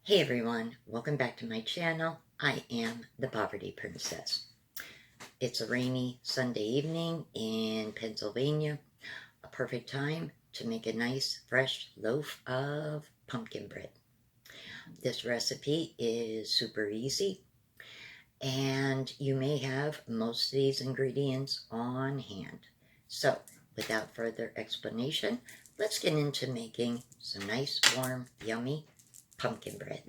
Hey everyone, welcome back to my channel. I am the Poverty Princess. It's a rainy Sunday evening in Pennsylvania, a perfect time to make a nice fresh loaf of pumpkin bread. This recipe is super easy and you may have most of these ingredients on hand. So without further explanation, let's get into making some nice, warm, yummy pumpkin bread.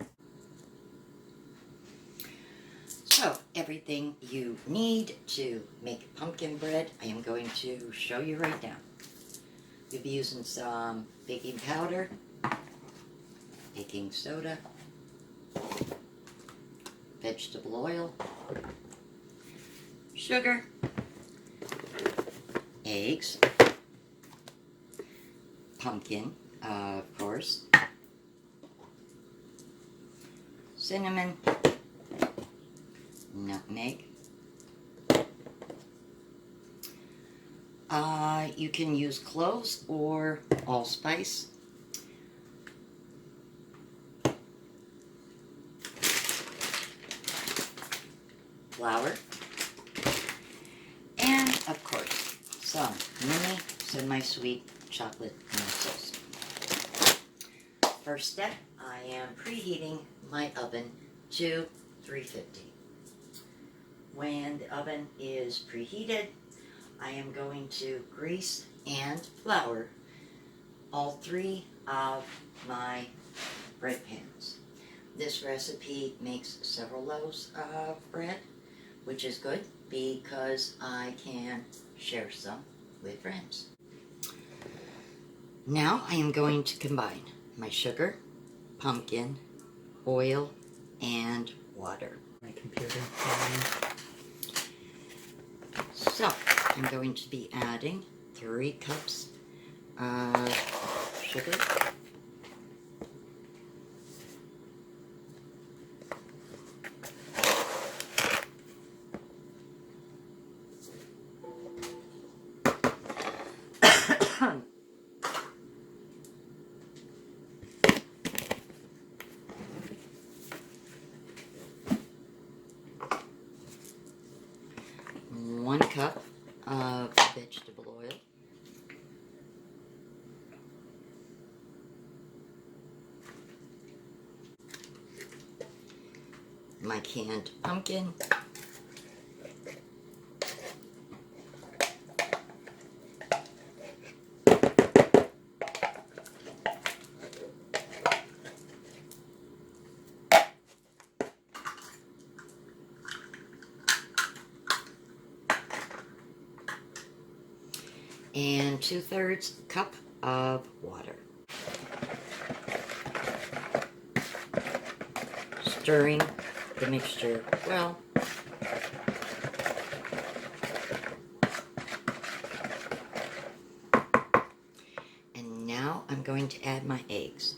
So, everything you need to make pumpkin bread, I am going to show you right now. You'll be using some baking powder, baking soda, vegetable oil, sugar, eggs, pumpkin, of course, cinnamon, nutmeg. You can use cloves or allspice. Flour. And, of course, some mini semi-sweet chocolate morsels. First step, I am preheating my oven to 350. When the oven is preheated, I am going to grease and flour all three of my bread pans. This recipe makes several loaves of bread, which is good because I can share some with friends. Now I am going to combine my sugar, pumpkin, oil, and water. My computer. So, I'm going to be adding 3 cups of sugar. One cup of vegetable oil. My canned pumpkin. And 2/3 cup of water. Stirring the mixture well. And now I'm going to add my eggs.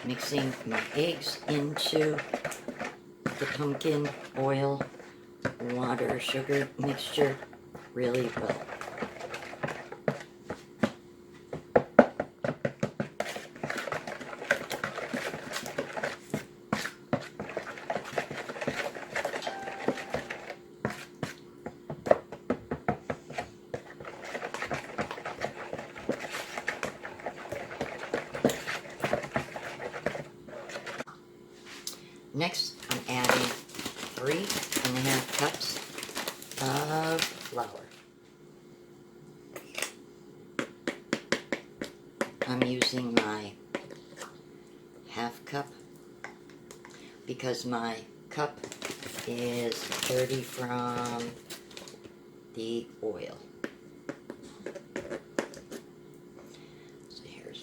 Mixing my eggs into the pumpkin, oil, water, sugar mixture really well. Next, I'm adding 3.5 cups of flour. I'm using my half cup because my cup is dirty from the oil.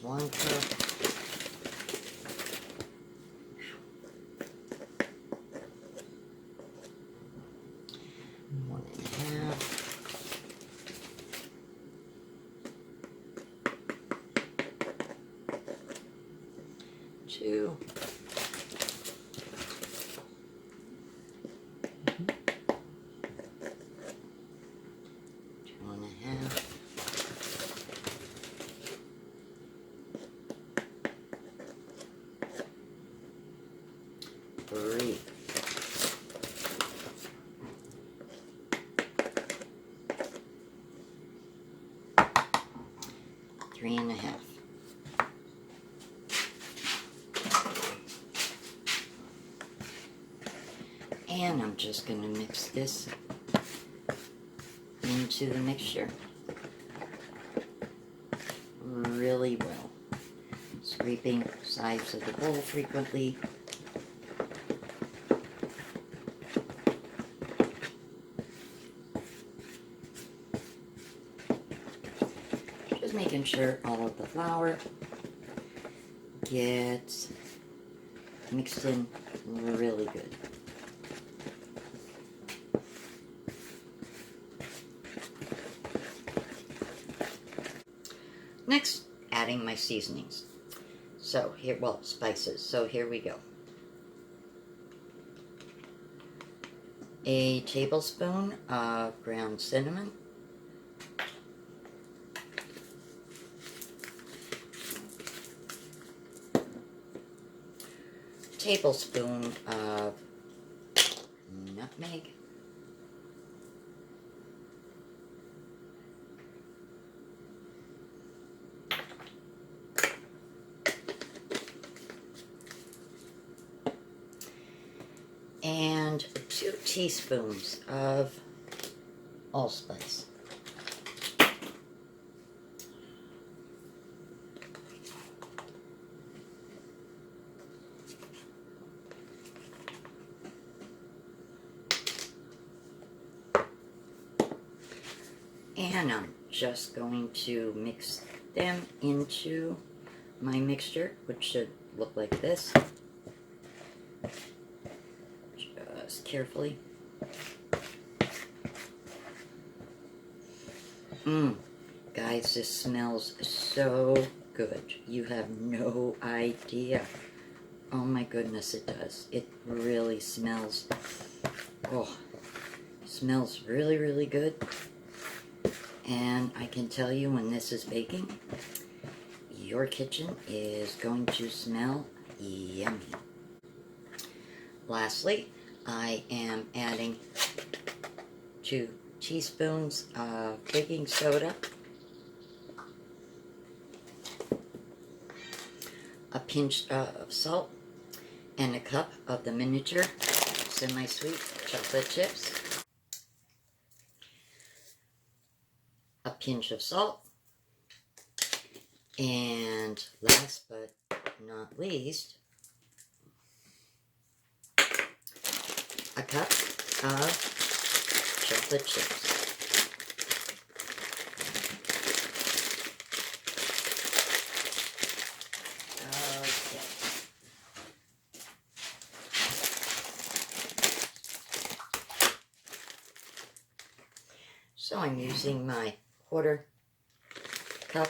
1 cup. One and a half. 2. 2 and a half. 3. 3 and a half. And I'm just going to mix this into the mixture really well. Scraping sides of the bowl frequently. Just making sure all of the flour gets mixed in really good. Next, adding my seasonings. So here, well, spices. So here we go. A tablespoon of ground cinnamon. Tablespoon of nutmeg. And 2 teaspoons of allspice. And I'm just going to mix them into my mixture, which should look like this. Just carefully. Guys, this smells so good. You have no idea. Oh my goodness, it does. It really smells, smells really, really good. And I can tell you, when this is baking, your kitchen is going to smell yummy. Lastly, I am adding 2 teaspoons of baking soda, a pinch of salt, and a cup of the miniature semi-sweet chocolate chips. A pinch of salt, and last but not least, a cup of chocolate chips. Okay. So I'm using my 1/4 cup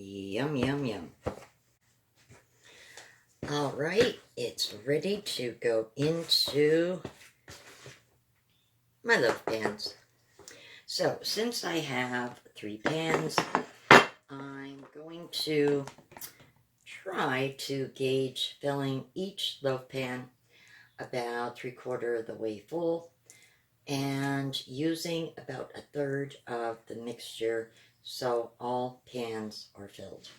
Yum, yum, yum. All right, it's ready to go into my loaf pans. So, since I have 3 pans, I'm going to try to gauge filling each loaf pan about 3/4 of the way full and using about 1/3 of the mixture so all pans are filled.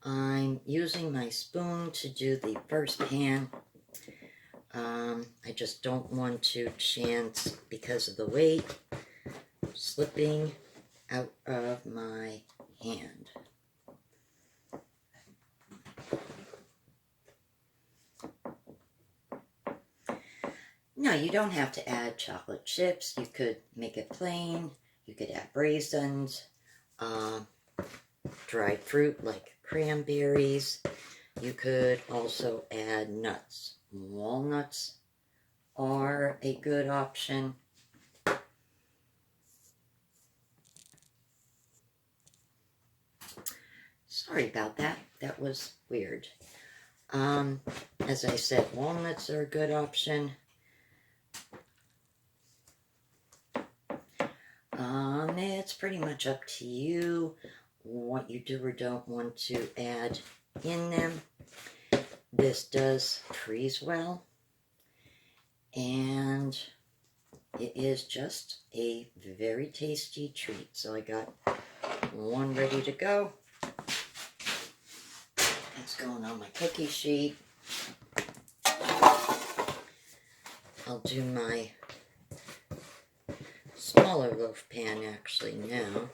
I'm using my spoon to do the first pan. I just don't want to chance, because of the weight, slipping out of my hand. Now, you don't have to add chocolate chips. You could make it plain. You could add raisins, dried fruit like cranberries. You could also add nuts. Walnuts are a good option. Sorry about that. That was weird. As I said, walnuts are a good option. It's pretty much up to you what you do or don't want to add in them. This does freeze well, and it is just a very tasty treat. So I got one ready to go. It's going on my cookie sheet. I'll do my smaller loaf pan actually now.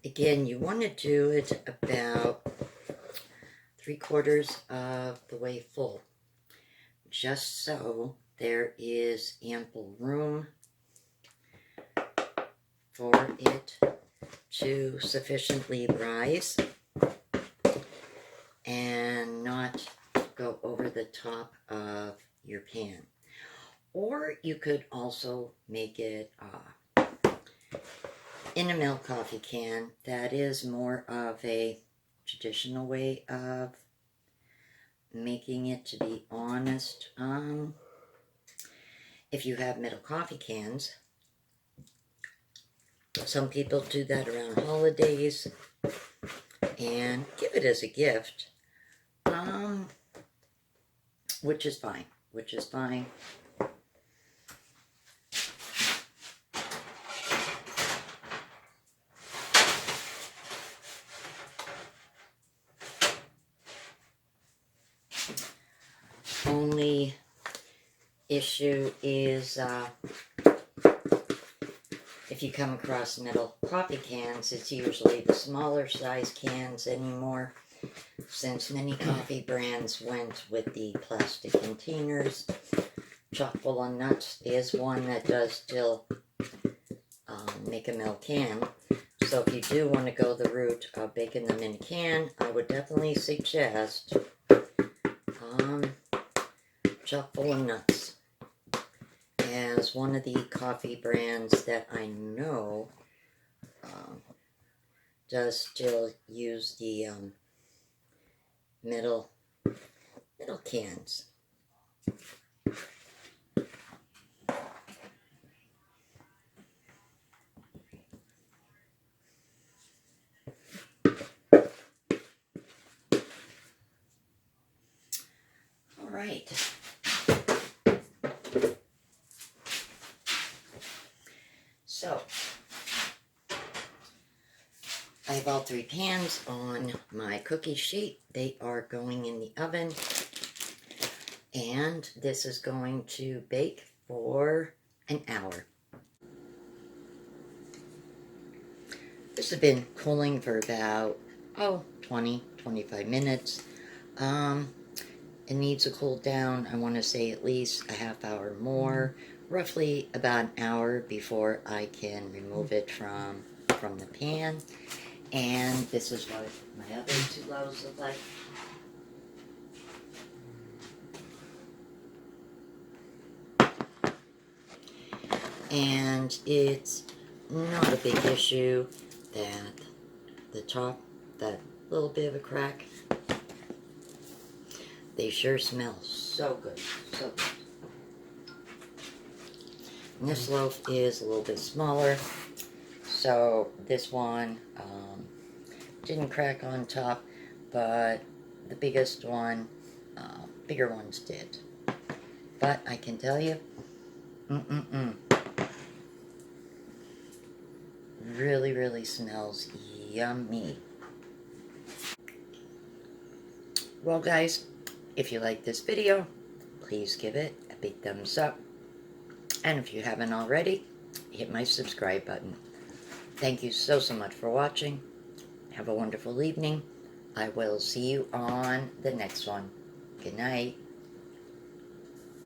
Again, you want to do it about 3/4 of the way full, just so there is ample room for it to sufficiently rise and not go over the top of your pan. Or you could also make it in a milk coffee can. That is more of a traditional way of making it, to be honest. If you have metal coffee cans, some people do that around holidays and give it as a gift, which is fine, Only issue is if you come across metal coffee cans, it's usually the smaller size cans anymore, since many coffee brands went with the plastic containers. Chock full of nuts is one that does still make a milk can. So if you do want to go the route of baking them in a can, I would definitely suggest chock full of nuts, as one of the coffee brands that I know does still use the metal cans. All right. So, I have all 3 pans on my cookie sheet. They are going in the oven, and this is going to bake for an hour. This has been cooling for about, 20-25 minutes. It needs to cool down, I want to say at least a half hour more, roughly about an hour before I can remove it from the pan. And this is what my other two loaves look like. And it's not a big issue that the top, that little bit of a crack. They sure smell so good, so good. And this loaf is a little bit smaller, so this one didn't crack on top, but the biggest one, bigger ones did. But I can tell you, really, really smells yummy. Well, guys, if you like this video, please give it a big thumbs up. And if you haven't already, hit my subscribe button. Thank you so much for watching. Have a wonderful evening. I will see you on the next one. Good night.